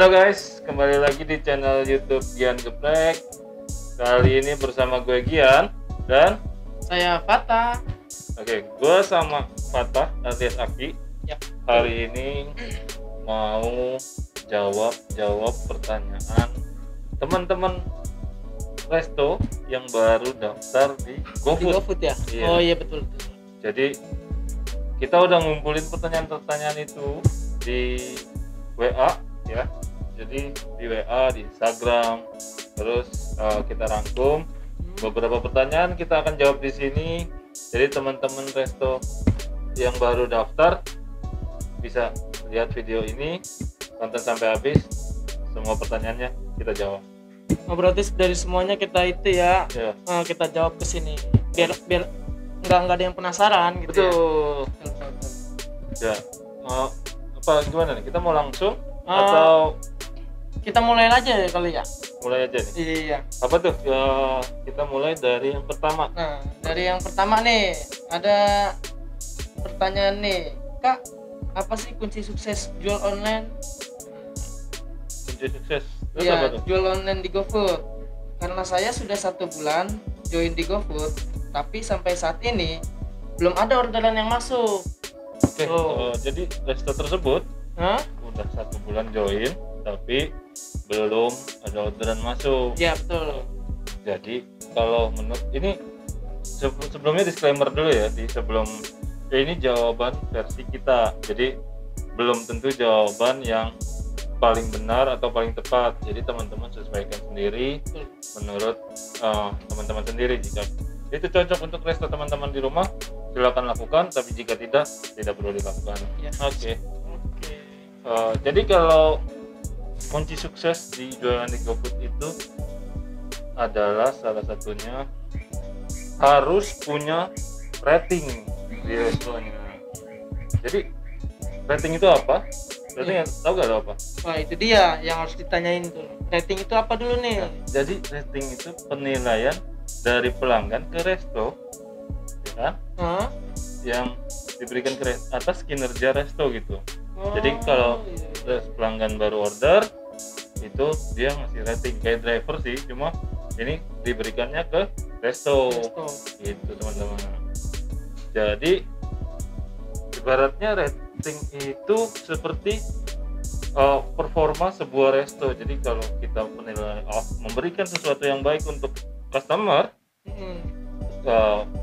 Halo guys, kembali lagi di channel YouTube Gian Geprek. Kali ini bersama gue Gian dan Saya Fata. Oke, gue sama Fatah alias Aki. Ya. Hari ini mau jawab pertanyaan teman-teman resto yang baru daftar di Di GoFood. GoFood ya? Iya. Oh iya betul. Jadi kita udah ngumpulin pertanyaan-pertanyaan itu di WA ya. Jadi di WA, di Instagram, terus kita rangkum beberapa pertanyaan kita akan jawab di sini. Jadi teman-teman resto yang baru daftar bisa lihat video ini, tonton sampai habis. Semua pertanyaannya kita jawab. Oh, berarti dari semuanya kita itu ya, Ya. kita jawab ke sini. Biar nggak ada yang penasaran gitu. Betul. Betul. Ya. Apa gimana nih? Kita mau langsung atau Kita mulai aja ya kali ya. mulai aja nih? Iya. Apa tuh? Ya, kita mulai dari yang pertama. Nah, dari yang pertama nih, ada pertanyaan nih. Kak, apa sih kunci sukses jual online? Kunci sukses. Terus apa Iya, tuh? jual online di GoFood. Karena saya sudah 1 bulan join di GoFood, tapi sampai saat ini belum ada orderan yang masuk. Oke. Oh. Jadi resto tersebut Hah? udah 1 bulan join, tapi belum ada orderan masuk. Iya betul. Jadi kalau menurut ini sebelumnya disclaimer dulu ya, sebelum ini jawaban versi kita. Jadi belum tentu jawaban yang paling benar atau paling tepat. Jadi teman-teman sesuaikan sendiri menurut teman-teman sendiri. Jika itu cocok untuk resto teman-teman di rumah, silakan lakukan. Tapi jika tidak perlu dilakukan. Ya. Oke. Jadi kalau kunci sukses di jualan di GoFood itu adalah salah satunya harus punya rating di restonya. Jadi rating itu apa? Rating tahu gak lo apa? Wah itu dia yang harus ditanyain tuh. Rating itu apa dulu nih? Jadi rating itu penilaian dari pelanggan ke resto, ya kan? Hah? Yang diberikan ke atas kinerja resto gitu. Oh, Jadi kalau iya. pelanggan baru order itu dia ngasih rating kayak driver sih, cuma ini diberikannya ke resto. Gitu teman-teman. Jadi ibaratnya rating itu seperti performa sebuah resto. Jadi kalau kita memberikan sesuatu yang baik untuk customer,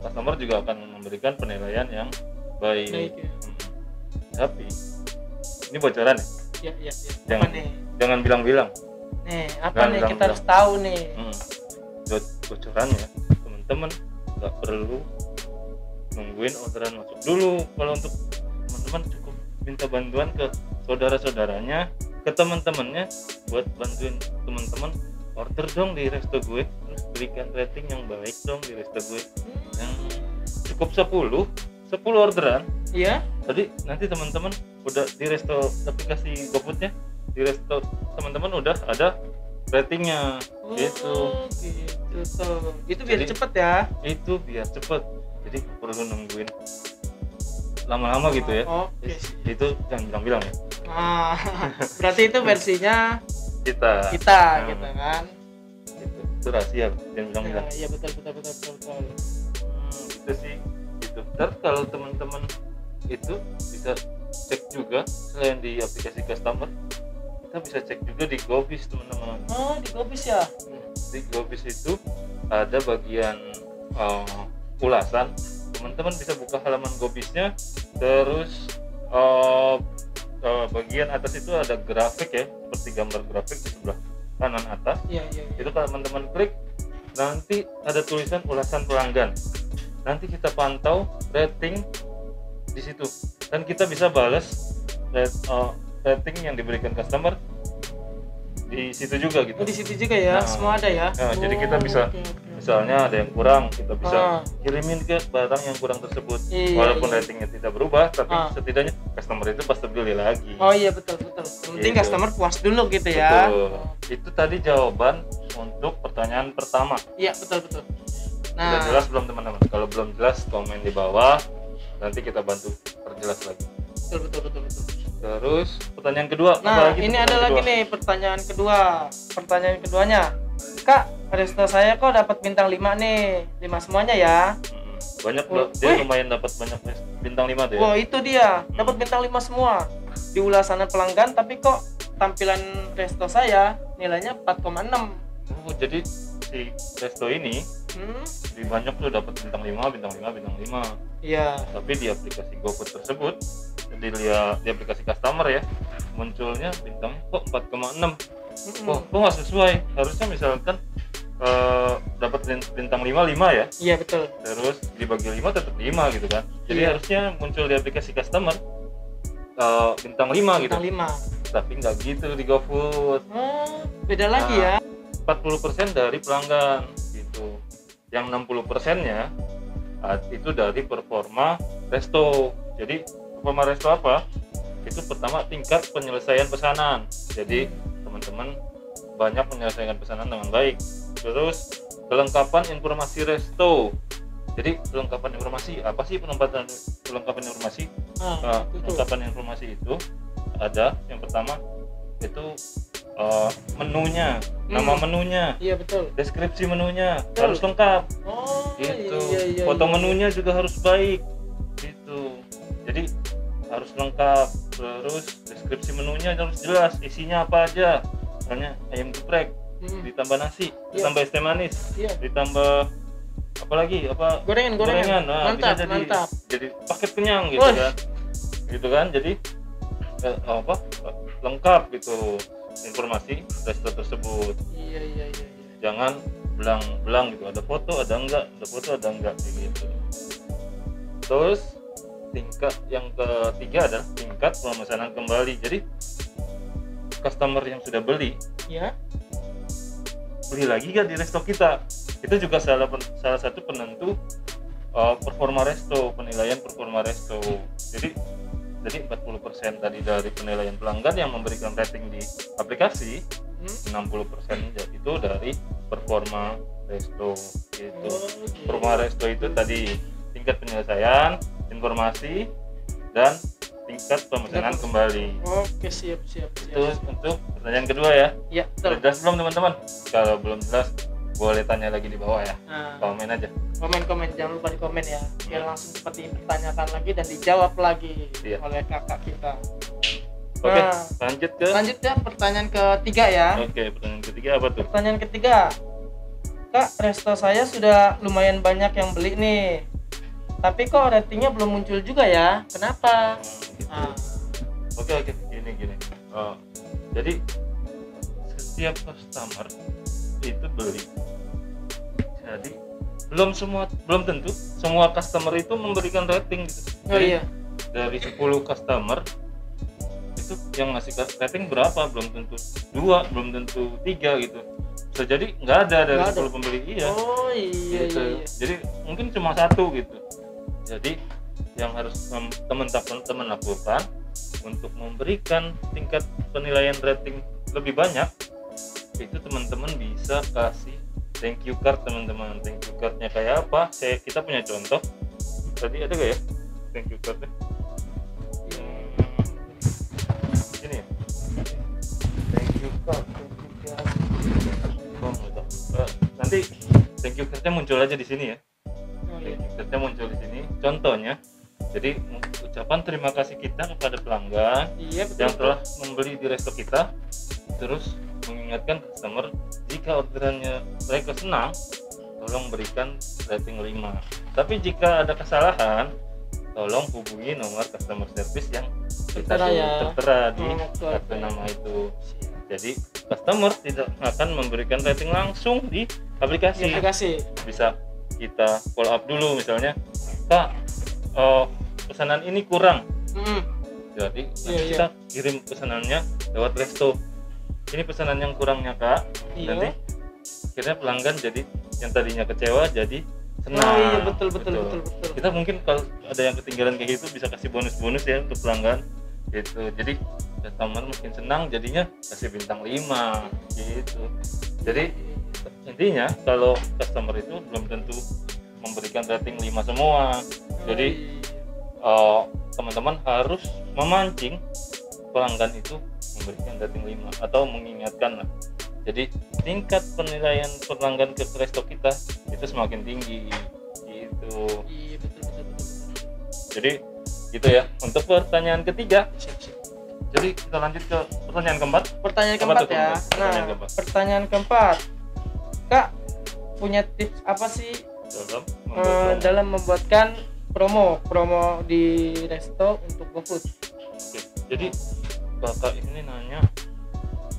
customer juga akan memberikan penilaian yang baik. Baik, ya. Tapi ini bocoran ya? Iya. Jangan bilang-bilang. Nih, apa Jangan nih kita bilang-bilang. harus tahu nih. Bocorannya teman-teman nggak perlu nungguin orderan masuk dulu. Kalau untuk teman-teman cukup minta bantuan ke saudara-saudaranya, ke teman-temannya buat bantuin teman-teman order dong di resto gue, terus berikan rating yang baik dong di resto gue. Yang cukup 10 orderan. Iya. Tadi nanti teman-teman udah di resto aplikasi GoFoodnya, di resto teman-teman udah ada ratingnya. Gitu. Gitu tuh. Itu biar Jadi- cepet ya. Itu biar cepet, jadi nggak perlu nungguin lama-lama gitu ya. Oke. Itu jangan bilang-bilang ya. Nah, berarti itu versinya Kita gitu kan. itu rahasia, jangan bilang-bilang. Iya betul. Gitu sih gitu. Ntar kalau teman-teman itu bisa cek juga selain di aplikasi customer, kita bisa cek juga di GoBiz teman-teman. Oh di GoBiz ya. Di GoBiz itu ada bagian ulasan. Teman-teman bisa buka halaman GoBiznya, terus bagian atas itu ada grafik ya, seperti gambar grafik di sebelah kanan atas. Iya. Itu kalau teman-teman klik, nanti ada tulisan ulasan pelanggan. Nanti kita pantau rating di situ, dan kita bisa balas rating yang diberikan customer di situ juga gitu. Oh di situ juga ya, Nah, semua ada ya. Nah, jadi kita bisa oke. misalnya ada yang kurang, kita bisa Ah. kirimin ke barang yang kurang tersebut. Iya, Walaupun iya. ratingnya tidak berubah, tapi Ah. setidaknya customer itu pasti beli lagi. Oh iya betul. Yang penting Gitu. customer puas dulu gitu ya. Betul. Itu tadi jawaban untuk pertanyaan pertama. Iya betul. Sudah Nah, jelas belum teman-teman? Kalau belum jelas komen di bawah, nanti kita bantu perjelas lagi. betul. Terus pertanyaan kedua, Nah, apalagi ini tuh ada pertanyaan lagi kedua? nih pertanyaan kedua. Pertanyaan keduanya, Kak, resto saya kok dapat bintang 5 nih, 5 semuanya ya. Banyak dia Wih. lumayan dapat banyak bintang 5 tuh ya. Wah, itu dia, dapat bintang 5 semua. Di ulasan pelanggan, tapi kok tampilan resto saya nilainya 4,6. Oh, jadi si resto ini di banyak tuh dapat bintang 5, bintang 5, bintang 5. Iya. Tapi di aplikasi GoFood tersebut, di aplikasi customer ya, munculnya bintangnya kok 4,6. Kok nggak sesuai? Harusnya misalkan dapat bintang 5 ya. Iya, betul. Terus dibagi 5 tetap 5 gitu kan. Jadi Iya. harusnya muncul di aplikasi customer bintang 5 gitu. Bintang 5. Tapi nggak gitu di GoFood. Beda lagi ya. 40% dari pelanggan gitu. Yang 60%-nya itu dari performa resto. Jadi performa resto apa? Itu pertama tingkat penyelesaian pesanan. Jadi teman-teman banyak menyelesaikan pesanan dengan baik. Terus kelengkapan informasi resto. Jadi kelengkapan informasi, apa sih kelengkapan informasi? Kelengkapan informasi itu ada yang pertama itu menunya, nama menunya, Iya, betul. deskripsi menunya harus lengkap. Oh, Gitu. iya. Foto menunya juga harus baik. Gitu. Jadi harus lengkap. Terus deskripsi menunya harus jelas, isinya apa aja. Misalnya ayam geprek, ditambah nasi, ditambah es teh manis, ditambah apa lagi? Gorengan. Nah, Mantap, bisa mantap. jadi paket kenyang gitu kan. Gitu kan. Jadi lengkap gitu informasi resto tersebut. Iya. Jangan belang-belang gitu, ada foto ada enggak kayak gitu. Terus tingkat yang ketiga adalah tingkat pemesanan kembali. Jadi customer yang sudah beli lagi gak di resto kita, itu juga salah satu penentu performa resto, penilaian performa resto. Jadi 40% tadi dari penilaian pelanggan yang memberikan rating di aplikasi, 60% itu dari performa resto gitu. Performa resto itu tadi tingkat penyelesaian informasi dan tingkat pemesanan kembali. Oke, siap. Itu untuk pertanyaan kedua ya. Iya, betul. Sudah jelas belum teman-teman? Kalau belum jelas boleh tanya lagi di bawah ya. Komen aja. Komen, jangan lupa di komen ya, biar langsung cepat dipertanyakan lagi dan dijawab lagi oleh kakak kita. Oke, lanjut ya pertanyaan ketiga ya. Oke, pertanyaan ketiga apa tuh? Pertanyaan ketiga, Kak, resto saya sudah lumayan banyak yang beli nih, tapi kok ratingnya belum muncul juga ya, kenapa? Oke, gini. Jadi setiap customer itu beli. Jadi belum tentu semua customer itu memberikan rating gitu. Jadi, dari 10 customer itu yang ngasih rating berapa? Belum tentu 2, belum tentu 3 gitu. Bisa jadi nggak ada dari 10 pembeli. Oh iya. Jadi mungkin cuma 1 gitu. Jadi yang harus teman-teman lakukan untuk memberikan tingkat penilaian rating lebih banyak, itu teman-teman bisa kasih thank you card teman-teman. Thank you cardnya kayak apa? Kita punya contoh. Tadi ada gak ya thank you cardnya? Ini ya. Thank you card. Nanti thank you cardnya muncul aja di sini ya. Thank you cardnya muncul di sini. Contohnya, jadi ucapan terima kasih kita kepada pelanggan yang telah membeli di resto kita. Terus mengingatkan customer, jika orderannya mereka senang, tolong berikan rating 5. Tapi jika ada kesalahan, tolong hubungi nomor customer service yang tertera di kartu nama itu. Jadi customer tidak akan memberikan rating langsung di aplikasi. Bisa kita follow up dulu, misalnya, Kak, pesanan ini kurang. Jadi kita kirim pesanannya lewat resto. Ini pesanan yang kurangnya, Kak. Nanti akhirnya pelanggan jadi yang tadinya kecewa jadi senang. Betul. Kita mungkin kalau ada yang ketinggalan kayak gitu bisa kasih bonus ya untuk pelanggan gitu. Jadi customer makin senang, jadinya kasih bintang 5 gitu. Jadi intinya kalau customer itu belum tentu memberikan rating 5 semua. Jadi teman-teman harus memancing pelanggan itu memberikan rating 5 atau mengingatkan lah. Jadi tingkat penilaian pelanggan ke resto kita itu semakin tinggi gitu. Iya betul. Jadi gitu ya untuk pertanyaan ketiga. Sip. Jadi kita lanjut ke pertanyaan keempat. Pertanyaan Apa keempat tuh, ya. pertanyaan Nah, keempat? pertanyaan keempat. Kak, punya tips apa sih Dalam membuat promo. dalam membuatkan promo di resto untuk GoFood? Oke, jadi kakak ini nanya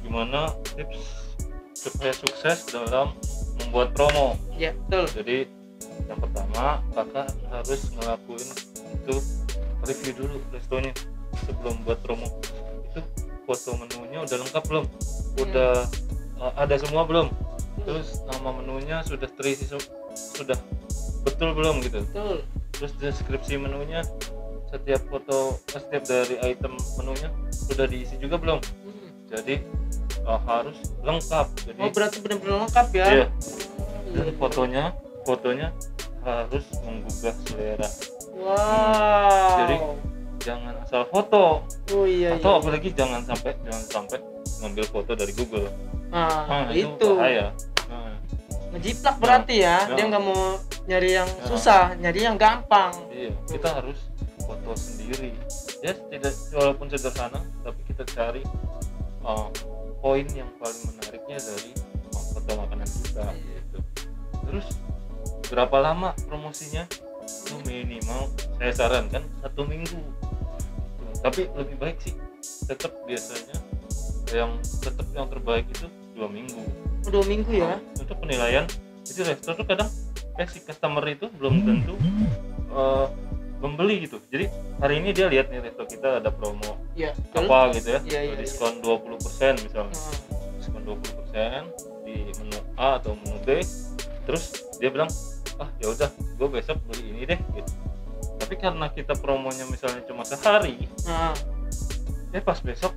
gimana tips supaya sukses dalam membuat promo. Ya, betul. Jadi yang pertama kakak harus ngelakuin itu review dulu restonya sebelum buat promo. Itu foto menunya udah lengkap belum? Udah ada semua belum? Terus nama menunya sudah terisi sudah betul belum gitu? Betul. Terus deskripsi menunya setiap dari item menunya sudah diisi juga belum? Jadi harus lengkap. Jadi Oh, berarti benar-benar lengkap ya? iya. Dan fotonya harus menggugah selera. Wow. Jadi jangan asal foto. Oh iya. Atau apalagi jangan sampai ngambil foto dari Google. Nah, itu itu. bahaya. Nah, Ngejiplak berarti ya. Nah. Dia nggak mau nyari yang susah, nyari yang gampang. iya, kita harus foto sendiri. Ya tidak walaupun sederhana, tapi kita cari poin yang paling menariknya dari foto makanan kita gitu. Terus berapa lama promosinya? Itu minimal saya sarankan 1 minggu. Tapi lebih baik sih tetap biasanya yang terbaik itu 2 minggu. 2 minggu ya? Untuk penilaian itu resto tuh kadang si customer itu belum tentu membeli gitu. Jadi hari ini dia lihat nih resto kita ada promo Iya. apa gitu ya, Iya, diskon 20% misalnya, diskon 20% di menu A atau menu B, terus dia bilang ya udah gue besok beli ini deh gitu. Tapi karena kita promonya misalnya cuma sehari, pas besok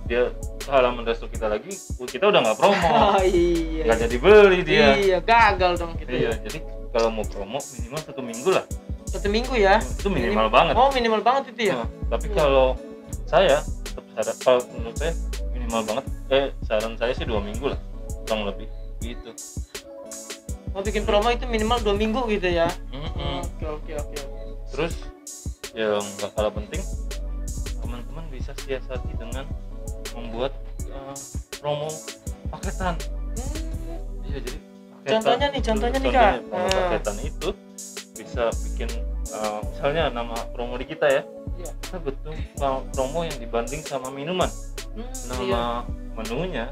dia ke halaman resto kita lagi, kita udah nggak promo, Oh iya. nggak jadi beli dia. Iya, gagal dong kita. Iya, jadi kalau mau promo minimal 1 minggu lah. 1 minggu ya? Itu minimal banget. Oh, minimal banget itu ya? Nah, tapi kalau saya tetap kalau menurut saya minimal banget. Saran saya sih 2 minggu lah, kurang lebih gitu. Mau bikin promo itu minimal 2 minggu gitu ya? Oke. Terus yang nggak kalah penting, teman-teman bisa siasati dengan membuat promo paketan. Iya, jadi Contohnya nih Kak. Paketan itu bisa bikin misalnya nama promo di kita ya. Iya. Kita betul promo yang dibanding sama minuman. Nama menunya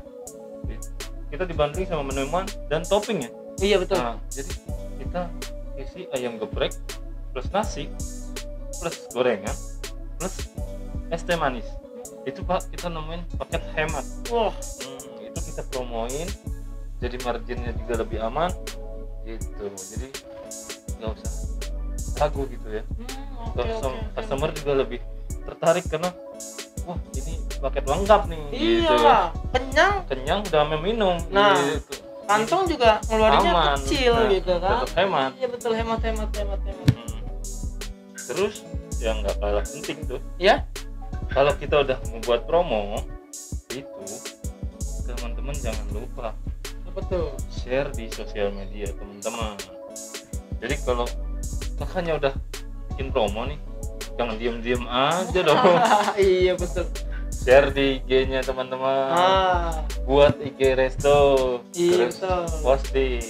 kita dibanding sama minuman dan toppingnya. Iya betul. Nah, jadi kita isi ayam geprek plus nasi plus gorengan plus es teh manis. Itu Pak kita nemuin paket hemat. Wah. Itu kita promoin, jadi marginnya juga lebih aman gitu. Jadi nggak usah ragu gitu ya. Customer juga lebih tertarik karena wah ini paket lengkap nih. Iya gitu. Kenyang udah meminum. Nah, gitu. kantong juga ngeluarinnya Aman. kecil gitu kan. Tetap hemat. Iya betul, hemat. Terus yang nggak kalah penting tuh, Ya? kalau kita udah membuat promo itu, teman-teman jangan lupa Apa tuh? share di sosial media teman-teman. Jadi kalau kakaknya udah bikin promo nih, jangan diem-diem aja dong. Iya betul. Share di IG-nya teman-teman. Buat IG resto. Iya Terus betul. posting.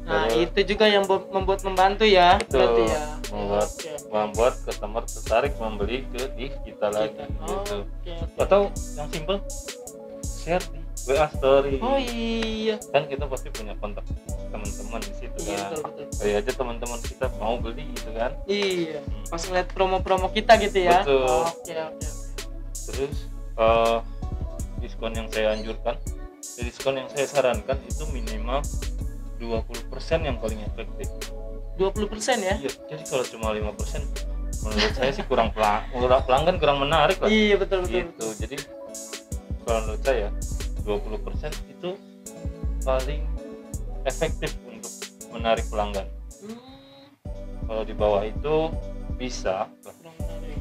Nah, Terus itu juga yang membantu ya. Betul. Berarti ya. membuat customer tertarik membeli di kita lagi gitu. Oke. Atau yang simple, share di WA story. Oh iya. Kan kita pasti punya kontak teman-teman di situ Iya kan. betul. Kali aja teman-teman kita mau beli gitu kan. Iya. Pas ngeliat promo-promo kita gitu ya. Betul. Oke. Terus diskon yang saya anjurkan, diskon yang saya sarankan itu minimal 20% yang paling efektif. 20% ya? Iya, jadi kalau cuma 5% menurut saya sih kurang pelanggan kurang menarik lah. Iya betul. Gitu. Jadi kalau menurut saya 20% itu paling efektif untuk menarik pelanggan. Kalau di bawah itu bisa Kurang menarik.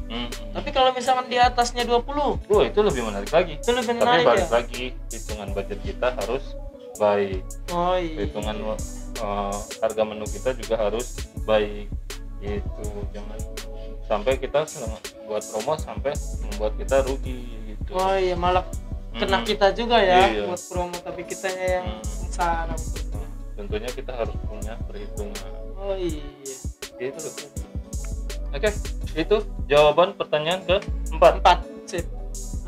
Tapi kalau misalkan di atasnya 20, itu lebih menarik lagi. itu lebih Tapi menarik balik ya. lagi, hitungan budget kita harus baik. Oh iya. Hitungan harga menu kita juga harus baik. Gitu. Jangan sampai kita buat promo sampai membuat kita rugi gitu. Oh iya, malah kena Mm-mm. kita juga ya Iya. buat promo, tapi kitanya yang sengsara. Nah, tentunya kita harus punya perhitungan. Oh iya. Gitu. Oke, itu jawaban pertanyaan keempat. 4. Sip.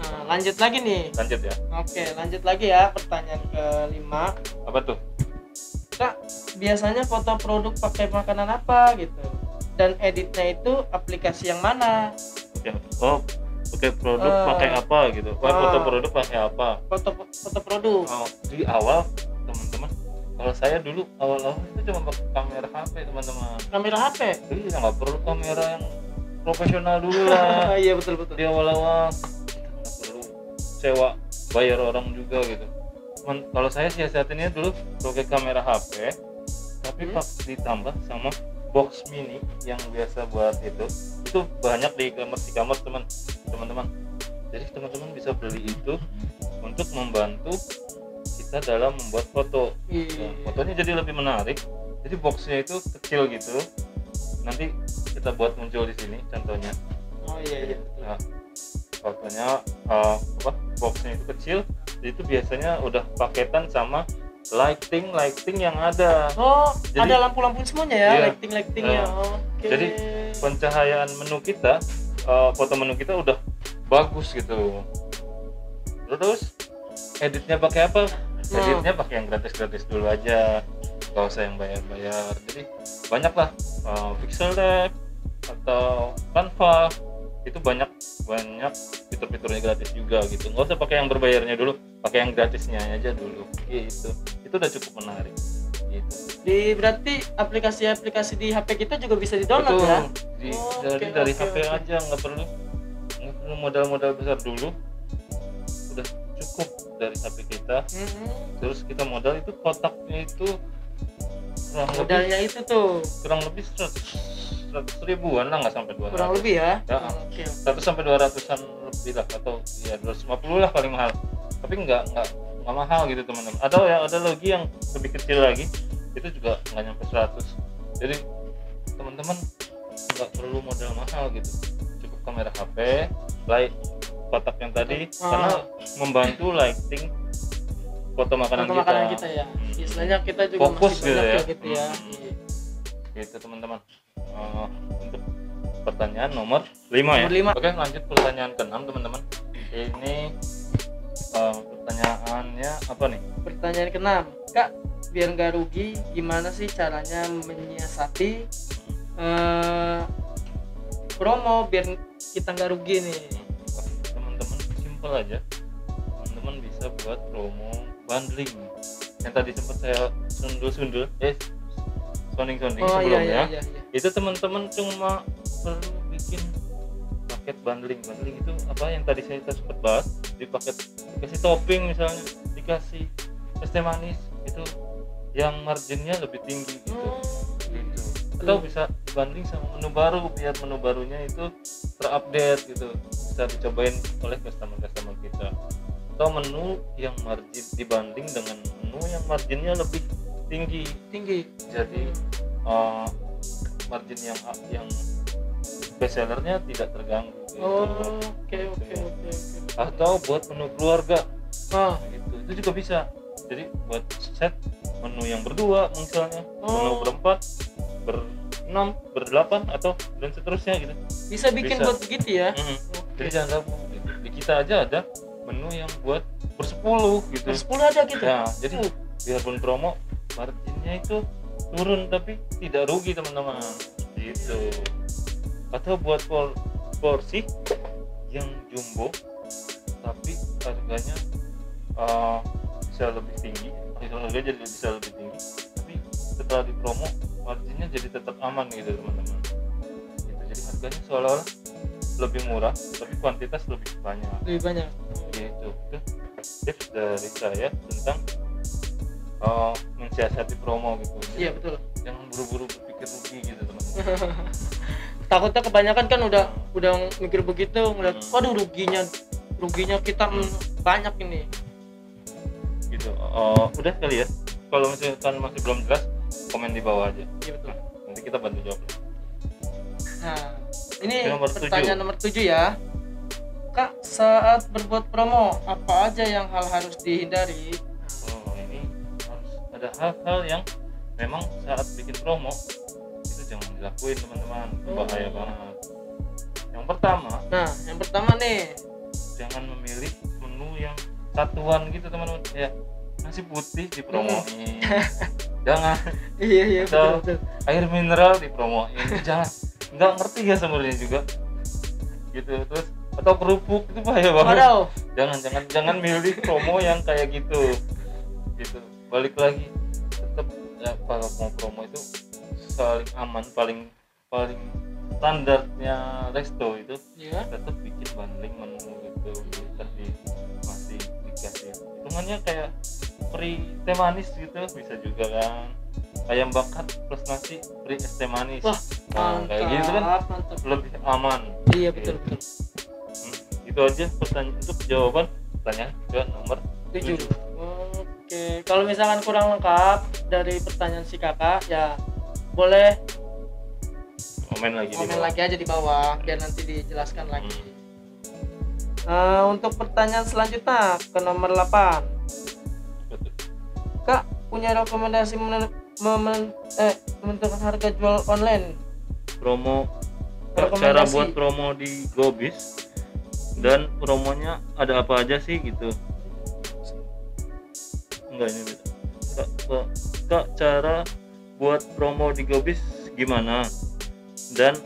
Nah, lanjut lagi nih. Lanjut ya. Oke, lanjut lagi ya, pertanyaan kelima. Apa tuh? Kak, biasanya foto produk pakai makanan apa gitu? Dan editnya itu aplikasi yang mana? Oke. Oh, pakai produk pakai apa gitu? Foto produk pakai apa? Foto produk. Oh, di awal teman-teman, kalau saya dulu awal-awal itu cuma pakai kamera HP teman-teman. Kamera HP. Iya, nggak perlu kamera yang profesional dulu lah. Iya, betul. Di awal-awal kita nggak perlu sewa bayar orang juga gitu. Cuman kalau saya siasatinnya dulu pakai kamera HP, tapi ditambah sama box mini yang biasa buat itu banyak di e-commerce teman-teman. Jadi teman-teman bisa beli itu untuk membantu kita dalam membuat foto. Iya. Fotonya jadi lebih menarik. Jadi boxnya itu kecil gitu. Nanti kita buat muncul di sini contohnya. Oh iya. Nah, fotonya boxnya itu kecil. Itu biasanya udah paketan sama lighting yang ada. Oh, Jadi- ada lampu-lampu semuanya ya, Iya. lighting-lightingnya. Oke. Jadi pencahayaan menu kita, foto menu kita udah bagus gitu. Terus editnya pakai apa? Editnya pakai yang gratis dulu aja, nggak usah yang bayar. Jadi banyak lah, Pixel Lab atau Canva itu banyak fitur-fiturnya gratis juga gitu. Nggak usah pakai yang berbayarnya dulu, pakai yang gratisnya aja dulu. Gitu. Itu udah cukup menarik. Gitu. Berarti aplikasi-aplikasi di HP kita juga bisa di-download Betul. ya? Dari Oke, HP aja, nggak perlu modal besar dulu, udah cukup dari HP kita. Terus kita modal itu kotaknya itu Modalnya itu tuh kurang lebih 100 ribuan lah, nggak sampai 200. kurang lebih ya. Ya, Oke. 100 sampai 200-an lebih lah, atau ya 250 lah paling mahal. Tapi nggak mahal gitu teman-teman. Ada lagi yang lebih kecil lagi, itu juga nggak nyampe 100. Jadi teman-teman nggak perlu modal mahal gitu, cukup kamera HP, kotak yang tadi, karena membantu lighting foto makanan kita ya. Istilahnya kita juga Fokus masih banyak gitu gitu ya. ya. Gitu teman-teman. Untuk pertanyaan nomor 5 ya. Nomor 5. Oke, lanjut pertanyaan ke-6 teman-teman. Ini pertanyaannya apa nih? Pertanyaan ke-6. Kak, biar nggak rugi, gimana sih caranya menyiasati promo biar kita nggak rugi nih? Teman-teman simpel aja. Teman-teman bisa buat promo bundling. Yang tadi sempat saya sundul-sundul, sounding sebelumnya. Iya. Itu teman-teman cuma perlu bikin paket bundling itu apa yang tadi saya sempat bahas, dikasih topping misalnya, dikasih es teh manis, itu yang marginnya lebih tinggi gitu. Atau bisa dibanding sama menu baru biar menu barunya itu terupdate gitu, bisa dicobain oleh customer kita. Atau menu yang margin dibanding dengan menu yang marginnya lebih tinggi. Jadi margin yang best sellernya tidak terganggu gitu. Oke. Atau buat menu keluarga gitu, itu juga bisa. Jadi buat set menu yang berdua misalnya, menu berempat, berenam, berdelapan, atau dan seterusnya gitu. Bisa bikin buat begitu ya. Jadi jangan ragu gitu. Di kita aja ada menu yang buat bersepuluh gitu. Bersepuluh ada gitu. Ya, jadi biarpun promo marginnya itu turun tapi tidak rugi teman-teman gitu. Atau buat porsi yang jumbo tapi harganya bisa lebih tinggi, harganya jadi bisa lebih tinggi, tapi setelah di promo marginnya jadi tetap aman gitu teman-teman gitu. Jadi harganya seolah-olah lebih murah tapi kuantitas lebih banyak gitu. Itu tips dari saya tentang mensiasati promo gitu. Iya betul. Jangan buru-buru berpikir rugi gitu teman-teman. takutnya kebanyakan kan udah mikir begitu, ngeliat waduh ruginya kita banyak ini gitu. Udah kali ya, kalau misalkan masih belum jelas komen di bawah aja. iya betul. Nanti kita bantu jawab. Nah ini Nomor pertanyaan nomor 7 ya Kak, saat berbuat promo apa aja yang harus dihindari? Ini harus ada hal-hal yang memang saat bikin promo itu jangan dilakuin teman-teman, bahaya banget. Yang pertama nih jangan memilih menu yang satuan gitu teman-teman, ya nasi putih dipromoin jangan, iya atau betul. air mineral dipromoin, jangan, nggak ngerti ya sebenarnya juga gitu. Terus atau kerupuk, itu bahaya banget. Jangan milih promo yang kayak gitu. Balik lagi, tetap ya, kalau mau promo itu saling aman, paling standarnya resto itu tetap bikin bundling menu gitu, masih dikasih hitungannya kayak free teh manis gitu, bisa juga kan, ayam bakar plus nasi free es teh manis. Kayak gitu kan mantap. lebih aman. Iya betul. Itu aja pertanyaan untuk jawaban pertanyaan ke nomor 7. Oke, kalau misalkan kurang lengkap dari pertanyaan si kakak ya boleh komen lagi aja di bawah biar nanti dijelaskan lagi. Untuk pertanyaan selanjutnya ke nomor 8. Betul. Kak, punya rekomendasi menentukan harga jual online? Promo, Rekomendasi. cara buat promo di Gobis dan promonya ada apa aja sih gitu. Enggak, ini beda. Kak, cara buat promo di Gobis gimana? Dan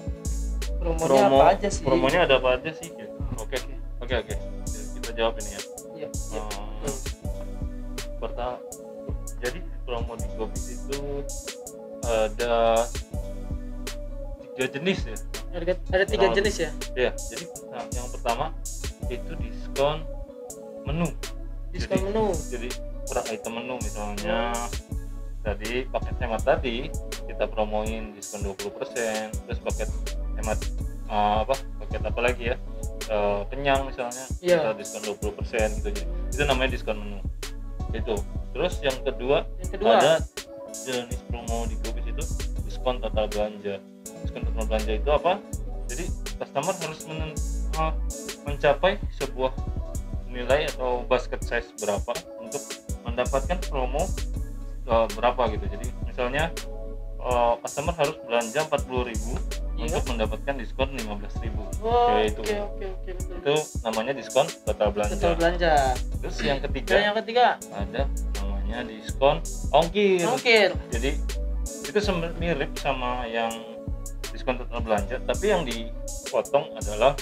Promonya apa aja sih? Promonya ada apa aja sih gitu. Oke. Kita jawab ini ya. Iya. Pertama, jadi promo di Gobis itu ada 3 jenis ya. Ada 3 jenis ya? Iya, jadi yang pertama itu diskon menu. Jadi per item menu misalnya tadi paket hemat tadi kita promoin diskon 20%, terus paket hemat paket apa lagi ya, kenyang misalnya kita diskon 20% gitu. Itu namanya diskon menu itu. Terus yang kedua ada jenis promo di Gobis itu diskon total belanja. Diskon total belanja itu apa? Jadi customer harus mencapai sebuah nilai atau basket size berapa untuk mendapatkan promo berapa gitu. Jadi misalnya customer harus belanja 40.000 untuk mendapatkan diskon 15.000. Oke, betul. Itu namanya diskon total belanja. Terus yang ketiga ada namanya diskon ongkir. Jadi itu mirip sama yang diskon total belanja, tapi yang dipotong adalah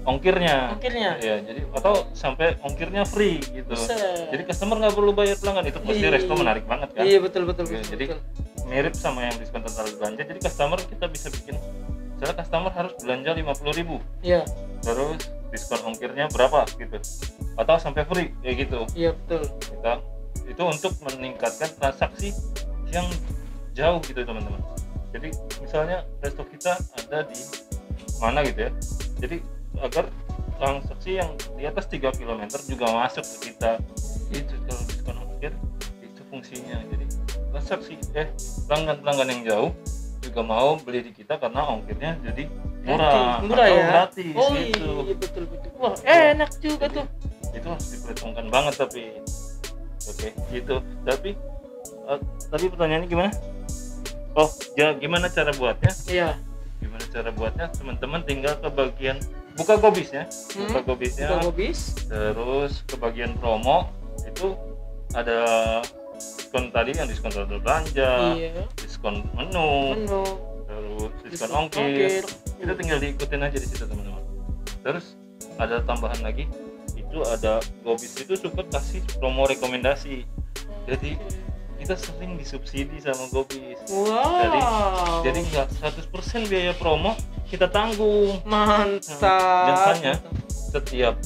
ongkirnya. Ya, jadi atau sampai ongkirnya free gitu. Jadi customer nggak perlu bayar pelanggan. Itu pasti resto menarik banget kan? Iya betul. Jadi mirip sama yang diskon total belanja. Jadi customer kita bisa bikin, misalnya customer harus belanja 50.000. Iya. Terus diskon ongkirnya berapa gitu. Atau sampai free kayak gitu. Iya betul. Itu untuk meningkatkan transaksi yang jauh gitu teman-teman. Jadi misalnya resto kita ada di mana gitu ya. Jadi agar transaksi yang di atas 3 km juga masuk ke kita. Itu kalau diskon ongkir itu fungsinya. Jadi transaksi pelanggan yang jauh juga mau beli di kita karena ongkirnya jadi murah atau ya? gratis gitu. Iya betul. Wah, enak juga tuh. Itu harus diperhitungkan banget tapi. Oke, gitu. Tapi tadi pertanyaannya gimana? Gimana cara buatnya? Iya. Gimana cara buatnya? Teman-teman tinggal ke bagian buka Gobisnya. Buka Gobis. Terus ke bagian promo itu ada diskon tadi yang diskon total belanja, diskon menu, terus diskon ongkir. Itu tinggal diikutin aja di situ teman-teman. Terus ada tambahan lagi, itu ada Gobis itu suka kasih promo rekomendasi. Jadi kita sering disubsidi sama Gobis. Jadi nggak 100% biaya promo kita tanggung. Mantap. Biasanya setiap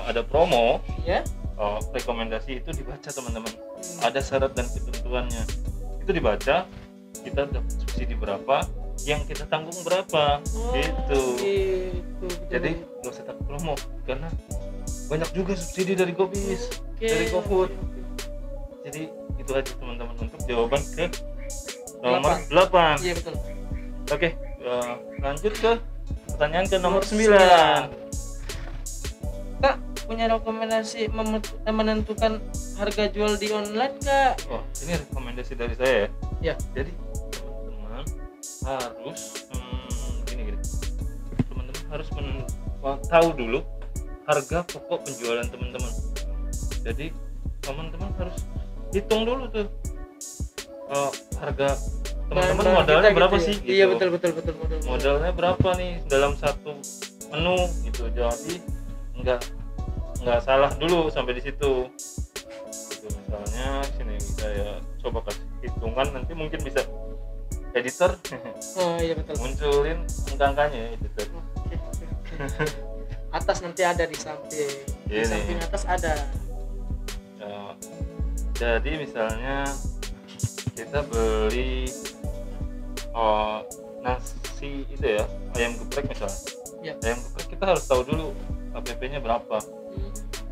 ada promo, rekomendasi itu dibaca teman-teman. Ada syarat dan ketentuannya. Itu dibaca, kita dapat subsidi berapa, yang kita tanggung berapa gitu. Gitu. Jadi nggak usah takut promo karena banyak juga subsidi dari Gobis, Oke, dari GoFood. oke. Jadi itu aja teman-teman untuk jawaban ke nomor 8. Iya betul. Oke, lanjut ke pertanyaan ke nomor 9. Kak, punya rekomendasi menentukan harga jual di online Kak? Wah, ini rekomendasi dari saya ya. Ya. Jadi teman-teman harus gini. Teman-teman harus tahu dulu harga pokok penjualan teman-teman. Jadi teman-teman harus hitung dulu tuh harga teman-teman Bahan-bahan modalnya kita berapa gitu sih ya? gitu. Iya betul. Modalnya berapa nih dalam satu menu gitu. Jadi nggak salah dulu sampai di situ. Gitu, misalnya sini saya coba kasih hitungan, nanti mungkin bisa editor Oh iya betul. munculin angka-angkanya ya, editor. Oke. Atas nanti ada di samping. Di Ini. samping atas ada. Ya, jadi misalnya kita beli nasi itu ya, ayam geprek misalnya. Ya. Ayam geprek kita harus tahu dulu APP-nya berapa.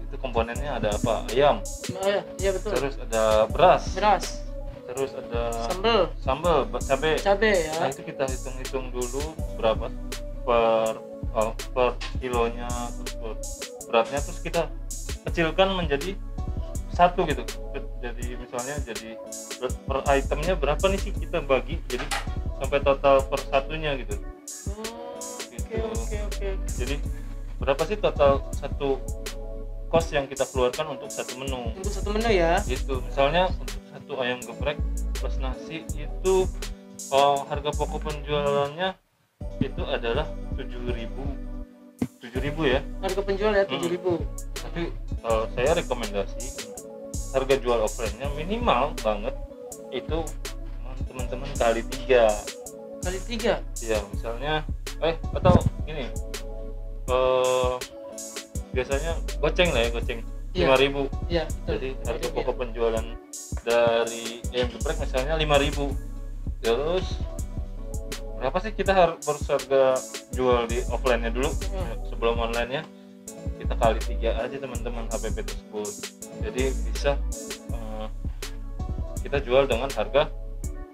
Itu komponennya ada apa? Ayam. Oh iya betul. Terus ada beras. Terus ada sambal, cabai. ya. Nah, itu kita hitung-hitung dulu berapa per kilonya, terus per beratnya, terus kita kecilkan menjadi satu gitu. Jadi misalnya per itemnya berapa nih sih kita bagi, jadi sampai total per satunya gitu. Oke. Jadi berapa sih total satu cost yang kita keluarkan untuk satu menu? Untuk satu menu ya. Gitu. Misalnya untuk satu ayam geprek plus nasi itu harga pokok penjualannya itu adalah 7.000 ya. Harga penjual ya 7.000. Tapi saya rekomendasi harga jual offline-nya minimal banget itu teman-teman kali 3. Kali 3. Ya misalnya atau gini, biasanya goceng lah ya, goceng 5.000. Iya, betul. Jadi harga pokok penjualan dari ayam geprek misalnya 5.000. Terus berapa sih kita harus harga jual di offline-nya dulu sebelum online-nya? Kita kali 3 aja teman-teman HPP tersebut. Jadi bisa kita jual dengan harga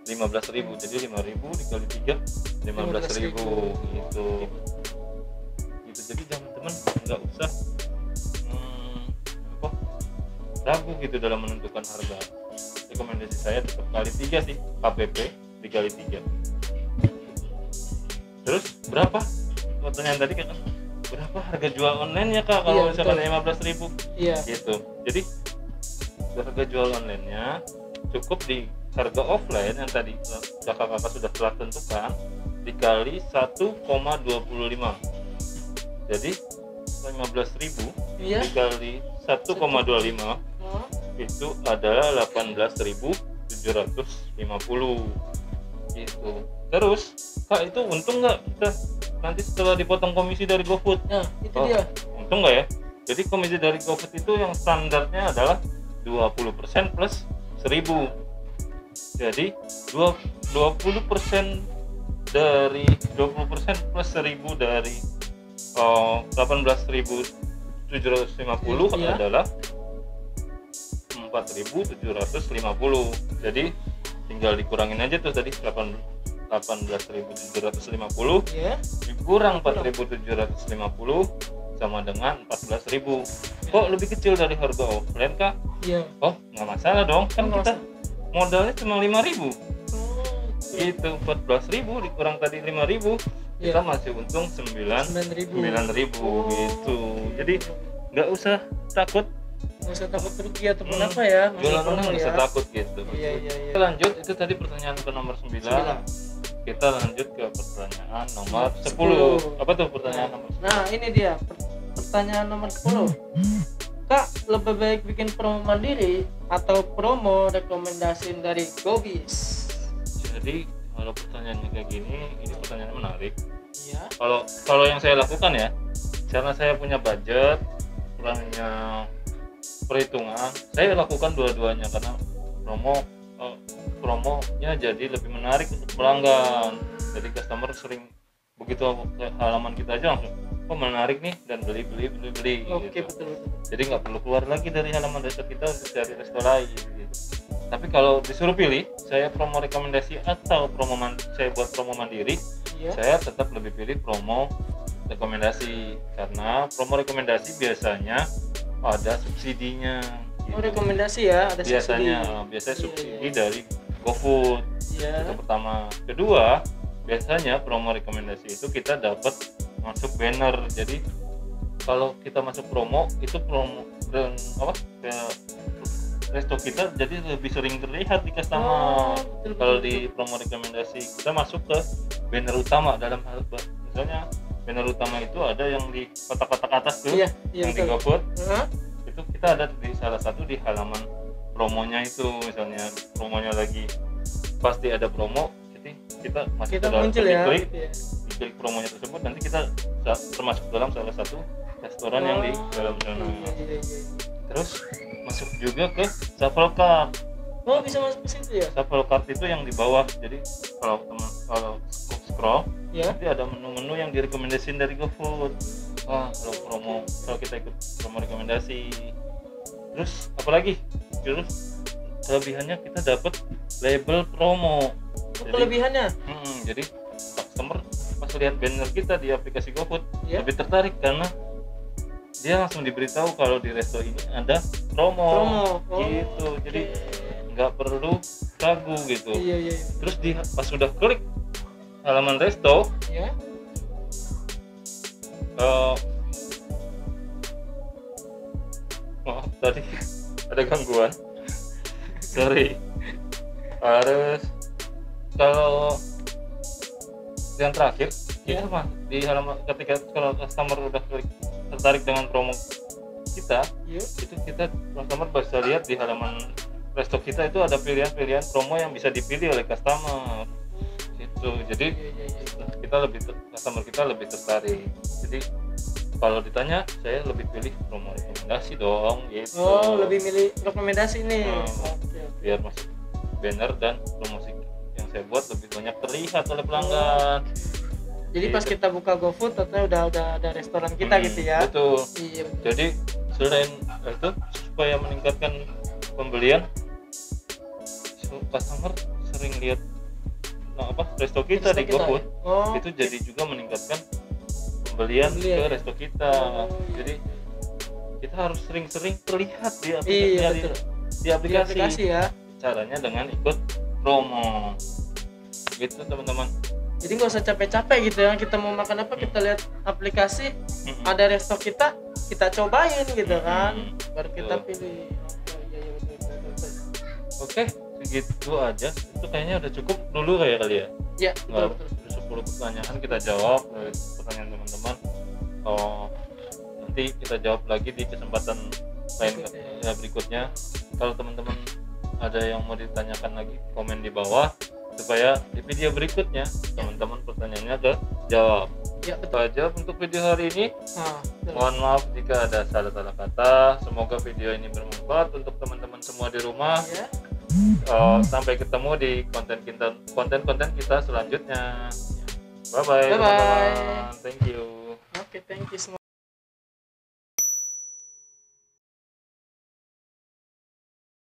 15.000. Jadi 5.000 dikali 3 15.000 gitu. Jadi teman-teman nggak usah ragu gitu dalam menentukan harga. Rekomendasi saya tetap kali 3 sih, KPP dikali 3. Terus berapa? Pertanyaan tadi kan berapa harga jual online ya Kak kalau misalkan 15.000? Iya. Gitu. Jadi harga jual online-nya cukup di harga offline yang tadi kakak-kakak sudah telah tentukan dikali 1,25. Jadi 15.000 dikali 1,25 itu adalah 18.750 gitu. Terus Kak, itu untung nggak kita nanti setelah dipotong komisi dari GoFood? Nah itu dia. Untung nggak ya? Jadi komisi dari GoFood itu yang standarnya adalah 20% plus 1.000. Jadi 20% dari 20% plus 1.000 dari 18.750 adalah 4.750. Jadi tinggal dikurangin aja tuh tadi 18.750 dikurang 4.750 sama dengan 14.000. Kok lebih kecil dari harga offline Kak? Iya. Oh nggak masalah dong, kan kita modalnya cuma 5.000. Gitu, 14.000 dikurang tadi 5.000, kita masih untung 9.000 gitu. Jadi nggak usah takut rugi ataupun apa ya, jualan online nggak usah takut gitu. Iya. Kita lanjut, itu tadi pertanyaan ke nomor 9. Kita lanjut ke pertanyaan nomor 10. Apa tuh pertanyaan nomor 10? Nah ini dia pertanyaan nomor 10. Kak, lebih baik bikin promo mandiri atau promo rekomendasi dari Gobis? Jadi kalau pertanyaannya kayak gini, ini pertanyaan menarik. Iya. Kalau yang saya lakukan ya, karena saya punya budget, punya perhitungan, saya lakukan dua-duanya karena promonya jadi lebih menarik untuk pelanggan. Jadi customer sering begitu ke halaman kita aja langsung, oh menarik nih, dan beli Oke, gitu. betul. Jadi nggak perlu keluar lagi dari halaman resto kita untuk cari resto lain gitu. Tapi kalau disuruh pilih, saya promo rekomendasi atau saya buat promo mandiri, Iya. saya tetap lebih pilih promo rekomendasi, karena promo rekomendasi biasanya ada subsidinya Oh, gitu. rekomendasi ya, ada Biasanya subsidi. subsidi dari GoFood. Iya. Itu pertama. Kedua, biasanya promo rekomendasi itu kita dapat masuk banner. Jadi kalau kita masuk promo itu promo dan ke resto kita jadi lebih sering terlihat di customer. Betul, Kalau betul. di promo rekomendasi kita masuk ke banner utama, dalam hal misalnya banner utama itu ada yang di kotak-kotak atas tuh, Iya, yang di betul. GoFood. Hah? Itu kita ada di salah satu di halaman promonya itu, misalnya promonya lagi pasti ada promo, jadi kita masuk Kita ke dalam, muncul ya, klik gitu ya. diklik promonya tersebut, nanti kita termasuk dalam salah satu restoran yang di dalam sana. Iya. Terus masuk juga ke shuffle cart. Oh, bisa masuk ke situ ya? Shuffle cart itu yang di bawah, jadi kalau scroll Ya. nanti ada menu-menu yang direkomendasiin dari GoFood. Kalau kita ikut promo rekomendasi, terus apalagi, terus kelebihannya kita dapat label promo. Oh, kelebihannya? Jadi customer pas lihat banner kita di aplikasi GoFood Ya. lebih tertarik karena dia langsung diberitahu kalau di resto ini ada promo. Oh, Gitu. Jadi oke. nggak perlu ragu gitu. Iya. Terus pas sudah klik halaman resto, Ya. maaf tadi ada gangguan, sorry. Harus, kalau yang terakhir Ya. itu mah di halaman, ketika kalau customer udah klik tertarik dengan promo kita, Yuk. itu kita customer bisa lihat di halaman resto kita itu ada pilihan-pilihan promo yang bisa dipilih oleh customer gitu. Jadi Iya. customer kita lebih tertarik. Jadi kalau ditanya, saya lebih pilih promo rekomendasi dong gitu. Oh, lebih milih rekomendasi nih. Hmm. Oke. Biar masuk banner dan promosi yang saya buat lebih banyak terlihat oleh pelanggan. Jadi pas kita buka GoFood ternyata udah ada restoran kita gitu ya. Betul. Iya. Jadi selain itu, supaya meningkatkan pembelian, customer sering lihat resto kita di GoFood, Oh. itu jadi juga meningkatkan pembelian Pembelian, ke ya? resto kita. Jadi kita harus sering-sering terlihat di Iya, aplikasi, betul. di Di aplikasi. aplikasi ya. Caranya dengan ikut promo gitu teman-teman. Jadi nggak usah capek-capek gitu ya, kita mau makan apa kita lihat aplikasi, ada resto kita cobain gitu kan, baru kita Betul. pilih. Iya, betul. Oke, segitu aja. Itu kayaknya udah cukup dulu kali ya. Ya, Nggak, betul. 10 pertanyaan kita jawab dari pertanyaan teman-teman. Nanti kita jawab lagi di kesempatan lain berikutnya. Kalau teman-teman ada yang mau ditanyakan lagi, komen di bawah supaya di video berikutnya teman-teman pertanyaannya jawab. Ya, Itu betul. aja untuk video hari ini. Nah, betul. Mohon maaf jika ada salah-salah kata. Semoga video ini bermanfaat untuk teman-teman semua di rumah. Ya. Sampai ketemu di konten-konten kita selanjutnya. Bye bye Bye-bye. teman-teman. Thank you. Oke, thank you semua.